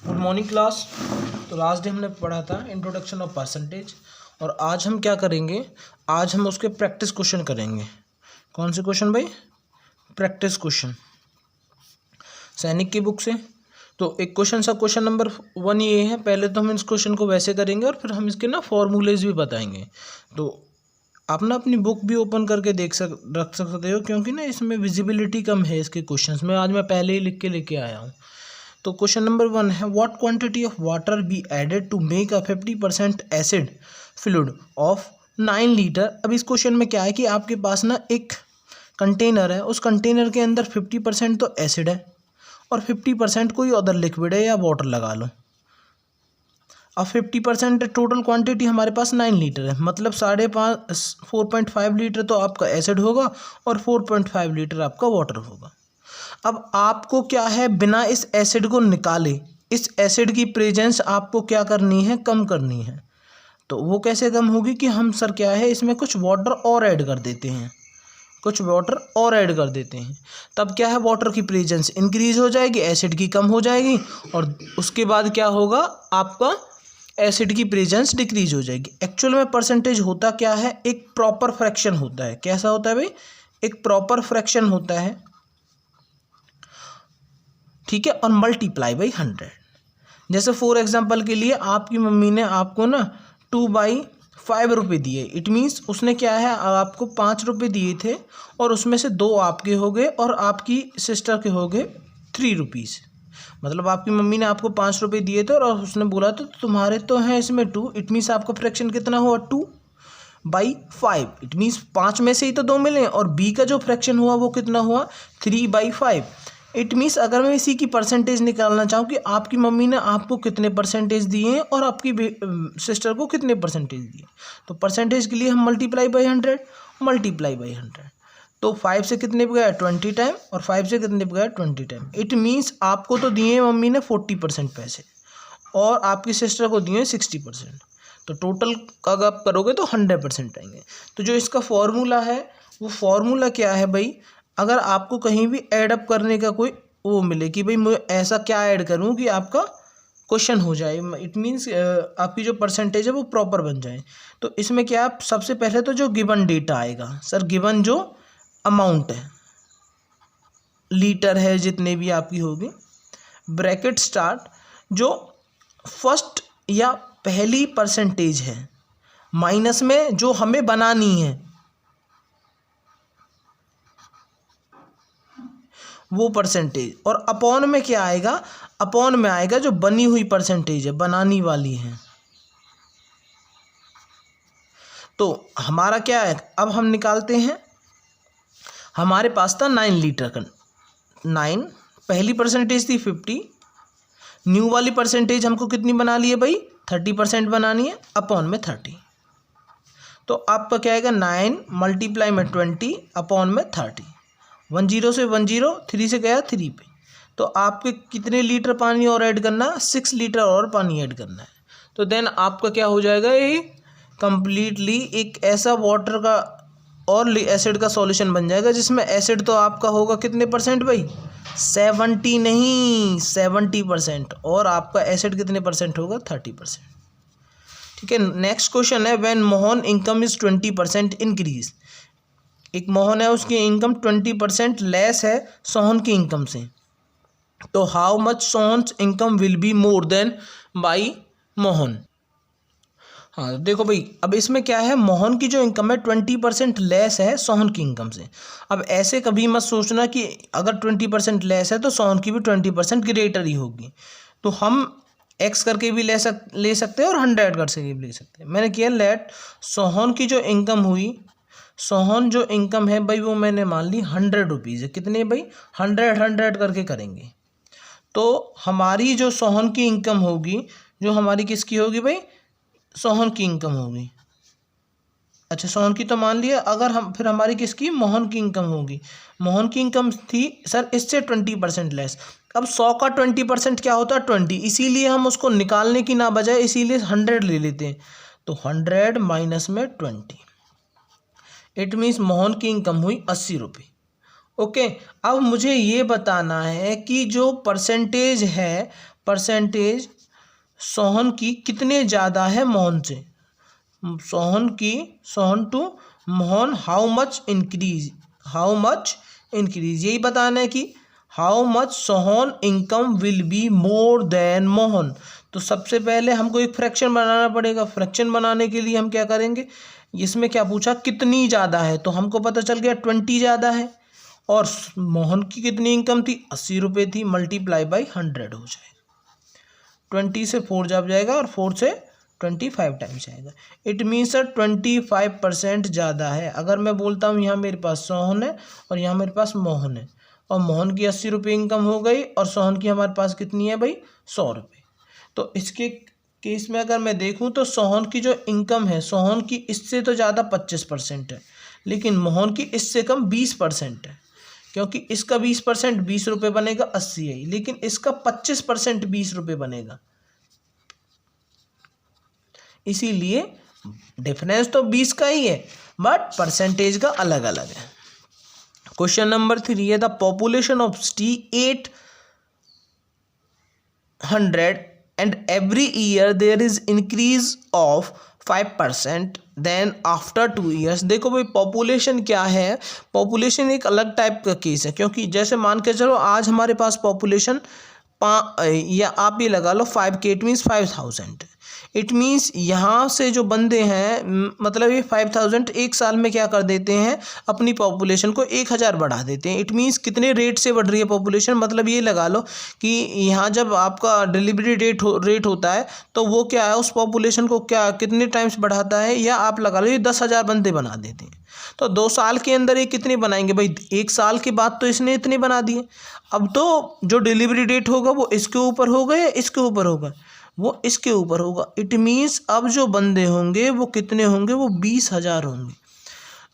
Good morning class. तो last day हमने पढ़ा था इंट्रोडक्शन ऑफ परसेंटेज, और आज हम क्या करेंगे, आज हम उसके प्रैक्टिस क्वेश्चन करेंगे। कौन से क्वेश्चन भाई? प्रैक्टिस क्वेश्चन सैनिक की बुक से। तो एक क्वेश्चन सा क्वेश्चन नंबर 1 ये है। पहले तो हम इस क्वेश्चन को वैसे करेंगे और फिर हम इसके ना फॉर्मूलेज भी बताएंगे। तो आप ना अपनी बुक भी ओपन करके रख सकते हो, क्योंकि ना इसमें विजिबिलिटी कम है इसके क्वेश्चंस में। आज मैं पहले ही लिख के लेके आया हूँ। तो क्वेश्चन नंबर 1 है, what quantity of water be added to make a 50% acid fluid of 9 litre. अब इस क्वेश्चन में क्या है कि आपके पास ना एक कंटेनर है, उस कंटेनर के अंदर 50% तो एसिड है और 50% कोई अदर लिक्विड है या वाटर लगा लो। अब 50% टोटल क्वांटिटी हमारे पास 9 लीटर है, मतलब 4.5 लीटर तो आपका एसिड होगा और 4.5 लीटर आपका वाटर होगा। अब आपको क्या है, बिना इस एसिड को निकाले इस एसिड की प्रेजेंस आपको क्या करनी है, कम करनी है। तो वो कैसे कम होगी कि हम सर क्या है, इसमें कुछ वाटर और ऐड कर देते हैं, तब क्या है, वाटर की प्रेजेंस इंक्रीज हो जाएगी, एसिड की कम हो जाएगी, और उसके बाद क्या होगा, आपका एसिड की प्रेजेंस डिक्रीज हो जाएगी। एक्चुअल में परसेंटेज होता क्या है, एक प्रॉपर फ्रैक्शन होता है। कैसा होता है भाई? एक प्रॉपर फ्रैक्शन होता है, ठीक है, और मल्टीप्लाई बाई 100। जैसे फॉर एग्जांपल के लिए आपकी मम्मी ने आपको ना 2/5 रुपये दिए। इट मीन्स उसने क्या है, आपको 5 रुपये दिए थे और उसमें से 2 आपके हो गए और आपकी सिस्टर के हो गए 3 रुपीज़। मतलब आपकी मम्मी ने आपको 5 रुपये दिए थे और उसने बोला तो तुम्हारे तो हैं इसमें 2। इट मीन्स आपका फ्रैक्शन कितना हुआ, 2/5। इट मीन्स 5 में से ही तो 2 मिले, और बी का जो फ्रैक्शन हुआ वो कितना हुआ, 3/5। इट मीन्स अगर मैं इसी की परसेंटेज निकालना चाहूँ कि आपकी मम्मी ने आपको कितने परसेंटेज दिए हैं और आपकी सिस्टर को कितने परसेंटेज दिए, तो परसेंटेज के लिए हम मल्टीप्लाई बाई 100। तो 5 से कितने पे गया, 20 टाइम, और 5 से कितने पे गया, 20 टाइम। इट मीन्स आपको तो दिए मम्मी ने 40% पैसे और आपकी सिस्टर को दिए 60%। तो टोटल अगर आप करोगे तो 100% आएंगे। तो जो इसका फॉर्मूला है, वो फॉर्मूला क्या है भाई, अगर आपको कहीं भी ऐड अप करने का कोई वो मिले कि भाई मैं ऐसा क्या ऐड करूं कि आपका क्वेश्चन हो जाए, इट मीन्स आपकी जो परसेंटेज है वो प्रॉपर बन जाए। तो इसमें क्या, आप सबसे पहले तो जो गिवन डेटा आएगा, सर गिवन जो अमाउंट है, लीटर है जितने भी आपकी होगी, ब्रैकेट स्टार्ट, जो फर्स्ट या पहली परसेंटेज है माइनस में जो हमें बनानी है वो परसेंटेज, और अपॉन में क्या आएगा, अपॉन में आएगा जो बनी हुई परसेंटेज है, बनानी वाली है। तो हमारा क्या है, अब हम निकालते हैं। हमारे पास था 9 लीटर का, 9 पहली परसेंटेज थी 50, न्यू वाली परसेंटेज हमको कितनी बना ली है भाई, 30% बनानी है, अपॉन में 30। तो आपका क्या आएगा, 9 मल्टीप्लाई में 20 अपॉन में 30। 10 से 10, 3 से गया 3 पे। तो आपके कितने लीटर पानी और ऐड करना, 6 लीटर और पानी ऐड करना है। तो देन आपका क्या हो जाएगा, ये कंप्लीटली एक ऐसा वाटर का और एसिड का सॉल्यूशन बन जाएगा, जिसमें एसिड तो आपका होगा कितने परसेंट भाई, 70 नहीं 70%, और आपका एसिड कितने परसेंट होगा, 30%। ठीक है, नेक्स्ट क्वेश्चन है, when Mohan income is 20% increase. एक मोहन है, उसकी इनकम 20% लेस है सोहन की इनकम से, तो how much Sohan's income will be more than by Mohan. हाँ देखो भाई, अब इसमें क्या है, मोहन की जो इनकम है 20% लेस है सोहन की इनकम से। अब ऐसे कभी मत सोचना कि अगर 20% लेस है तो सोहन की भी 20% ग्रेटर ही होगी। तो हम एक्स करके भी ले सकते हैं और 100 करके भी ले सकते हैं। मैंने किया लेट सोहन की जो इनकम हुई, सोहन जो इनकम है भाई वो मैंने मान ली 100 रुपीज़ है। कितने भाई, 100 करके करेंगे। तो हमारी जो सोहन की इनकम होगी, जो हमारी किसकी होगी भाई, सोहन की इनकम होगी। अच्छा सोहन की तो मान लिया, अगर हम फिर हमारी किसकी, मोहन की इनकम होगी। मोहन की इनकम थी सर इससे 20% लेस। अब 100 का 20% क्या होता है, 20, इसीलिए हम उसको निकालने की ना बजाय इसीलिए 100 ले लेते हैं। तो 100 माइनस में 20, इट मीन्स मोहन की इनकम हुई 80 रुपये। ओके, अब मुझे ये बताना है कि जो परसेंटेज है, परसेंटेज सोहन की कितने ज़्यादा है मोहन से। Sohan to Mohan how much increase, यही बताना है कि how much Sohan income will be more than Mohan. तो सबसे पहले हमको एक फ्रैक्शन बनाना पड़ेगा। फ्रैक्शन बनाने के लिए हम क्या करेंगे, इसमें क्या पूछा, कितनी ज़्यादा है, तो हमको पता चल गया 20 ज़्यादा है, और मोहन की कितनी इनकम थी, 80 रुपये थी, मल्टीप्लाई बाई 100 हो जाएगा। 20 से 4 जब जाएगा और 4 से 25 टाइम्स जाएगा। इट मीन्स सर 25% ज़्यादा है। अगर मैं बोलता हूँ यहाँ मेरे पास सोहन है और यहाँ मेरे पास मोहन है, और मोहन की 80 रुपये इनकम हो गई और सोहन की हमारे पास कितनी है भाई, 100 रुपये। तो इसके केस में अगर मैं देखूँ तो सोहन की जो इनकम है, सोहन की इससे तो ज़्यादा 25% है, लेकिन मोहन की इससे कम 20% है, क्योंकि इसका 20% 20 रुपये बनेगा, 80 है, लेकिन इसका 25% 20 रुपये बनेगा, इसीलिए डिफरेंस तो 20 का ही है, बट परसेंटेज का अलग अलग है। क्वेश्चन नंबर 3 है, the population of city 800 and every year there is increase of 5%, then after 2 years। देखो भाई पॉपुलेशन क्या है, पॉपुलेशन एक अलग टाइप का केस है, क्योंकि जैसे मान के चलो आज हमारे पास पॉपुलेशन या आप ये लगा लो 5K, it means 5000। It means यहाँ से जो बंदे हैं, मतलब ये 5000 एक साल में क्या कर देते हैं, अपनी पॉपुलेशन को 1000 बढ़ा देते हैं। इट मीन्स कितने रेट से बढ़ रही है पॉपुलेशन, मतलब ये लगा लो कि यहाँ जब आपका डिलीवरी रेट होता है तो वो क्या है, उस पॉपुलेशन को क्या कितने टाइम्स बढ़ाता है, या आप लगा लो ये 10,000 बंदे बना देते हैं। तो 2 साल के अंदर ये कितने बनाएंगे भाई, 1 साल के बाद तो इसने इतने बना दिए। अब तो जो डिलीवरी डेट होगा वो इसके ऊपर होगा या इसके ऊपर होगा, वो इसके ऊपर होगा। इट मीन्स अब जो बंदे होंगे वो कितने होंगे, वो 20,000 होंगे।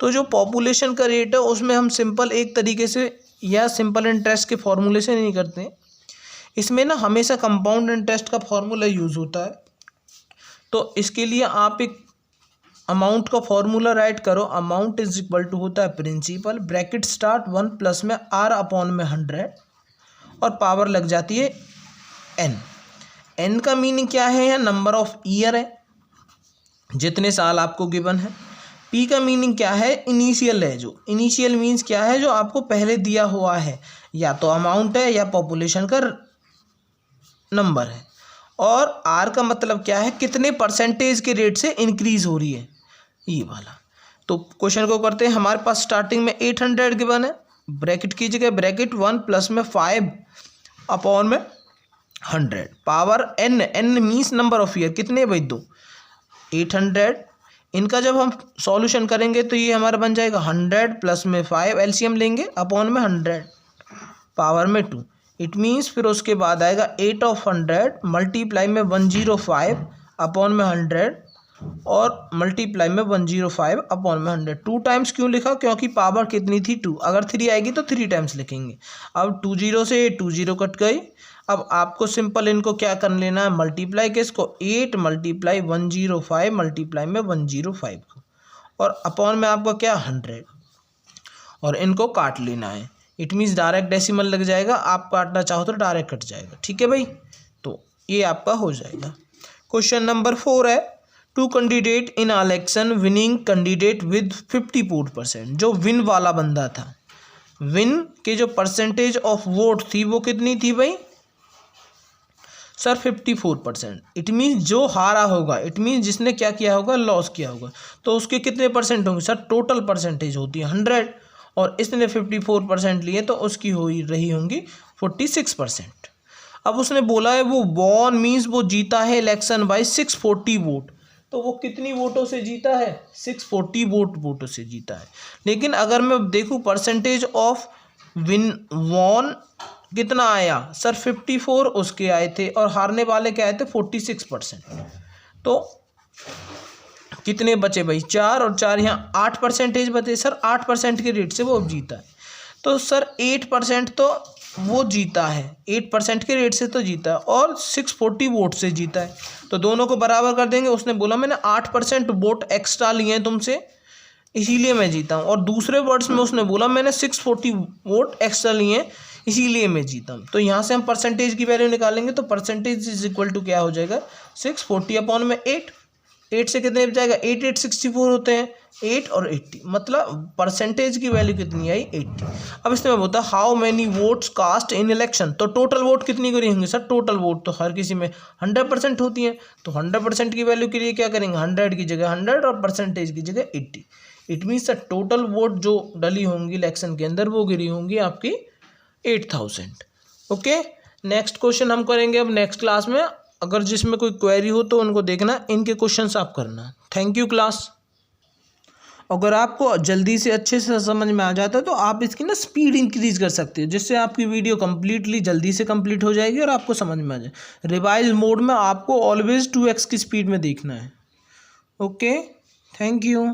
तो जो पॉपुलेशन का रेट है उसमें हम सिंपल एक तरीके से या सिंपल इंटरेस्ट के फॉर्मूले से नहीं करते, इसमें ना हमेशा कंपाउंड इंटरेस्ट का फॉर्मूला यूज़ होता है। तो इसके लिए आप एक अमाउंट का फॉर्मूला राइट करो, अमाउंट इज इक्वल टू होता है प्रिंसिपल, ब्रैकेट स्टार्ट 1 प्लस में R/100 और पावर लग जाती है n। n का मीनिंग क्या है, या नंबर ऑफ ईयर है, जितने साल आपको गिवन है। p का मीनिंग क्या है, इनिशियल है, जो इनिशियल मीन्स क्या है, जो आपको पहले दिया हुआ है, या तो अमाउंट है या पॉपुलेशन का नंबर है। और r का मतलब क्या है, कितने परसेंटेज के रेट से इंक्रीज हो रही है, ये वाला। तो क्वेश्चन को करते हैं, हमारे पास स्टार्टिंग में 800 गिवन है, ब्रैकेट कीजिएगा, ब्रैकेट 1 प्लस में 5/100 power n means number of year, कितने भाई 2, 800। इनका जब हम सॉल्यूशन करेंगे तो ये हमारा बन जाएगा 100 प्लस में 5, एलसीएम लेंगे, अपॉन में 100 पावर में 2। इट मीन्स फिर उसके बाद आएगा 8/100 मल्टीप्लाई में 105 अपॉन में 100 और मल्टीप्लाई में 105 अपॉन में 100। 2 टाइम्स क्यों लिखा, क्योंकि पावर कितनी थी 2, अगर 3 आएगी तो 3 टाइम्स लिखेंगे। अब 2 0 से 2 0 कट गई। अब आपको सिंपल इनको क्या कर लेना है, मल्टीप्लाई किसको, 8 मल्टीप्लाई 105 मल्टीप्लाई में 105 को, और अपॉन में आपका क्या 100, और इनको काट लेना है। इट मीन्स डायरेक्ट डेसिमल लग जाएगा, आप काटना चाहो तो डायरेक्ट कट जाएगा, ठीक है भाई। तो ये आपका हो जाएगा। क्वेश्चन नंबर 4 है, 2 candidate in election, winning candidate with 54%। जो विन वाला बंदा था, विन के जो परसेंटेज ऑफ वोट थी वो कितनी थी भाई सर, 54%। इट मीन्स जो हारा होगा, इट मीन्स जिसने क्या किया होगा, लॉस किया होगा, तो उसके कितने परसेंट होंगे सर, टोटल परसेंटेज होती है 100, और इसने 54% लिए तो उसकी हो रही होंगी 46%। अब उसने बोला है वो वॉन मीन्स वो जीता है इलेक्शन बाय 640 वोट, तो वो कितनी वोटों से जीता है, 640 वोटों से जीता है। लेकिन अगर मैं देखूं परसेंटेज ऑफ विन वॉन कितना आया सर, 54 उसके आए थे, और हारने वाले क्या आए थे 46%। तो कितने बचे भाई, 4 और 4 यहाँ 8% बचे सर, 8% के रेट से वो अब जीता है। तो सर 8% तो वो जीता है, 8% के रेट से तो जीता है, और 640 वोट से जीता है, तो दोनों को बराबर कर देंगे। उसने बोला मैंने 8% वोट एक्स्ट्रा लिए हैं तुमसे, इसीलिए मैं जीता हूँ। और दूसरे वर्ड्स में उसने बोला मैंने 640 वोट एक्स्ट्रा लिए हैं, इसीलिए मैं जीता हूँ। तो यहाँ से हम परसेंटेज की वैल्यू निकालेंगे, तो परसेंटेज इज इक्वल टू क्या हो जाएगा 6, 40/8। 8 से कितने जाएगा, 8 8 64 होते हैं, 8 और 80, मतलब परसेंटेज की वैल्यू कितनी आई 80। अब इसमें बोलता है how many votes cast in election, तो टोटल वोट कितनी करी होंगे सर, टोटल वोट तो हर किसी में 100% होती है, तो 100% की वैल्यू के लिए क्या करेंगे, 100 की जगह 100 और परसेंटेज की जगह 80। It means sir total vote जो डली होंगी इलेक्शन के अंदर वो गिरी होंगी आपकी 8000। ओके, नेक्स्ट क्वेश्चन हम करेंगे अब नेक्स्ट क्लास में। अगर जिसमें कोई क्वेरी हो तो उनको देखना, इनके क्वेश्चंस आप करना। Thank you class. अगर आपको जल्दी से अच्छे से समझ में आ जाता है तो आप इसकी ना स्पीड इंक्रीज कर सकते हो, जिससे आपकी वीडियो कंप्लीटली जल्दी से कंप्लीट हो जाएगी और आपको समझ में आ जाए। रिवाइज मोड में आपको ऑलवेज 2x की स्पीड में देखना है। Okay, thank you.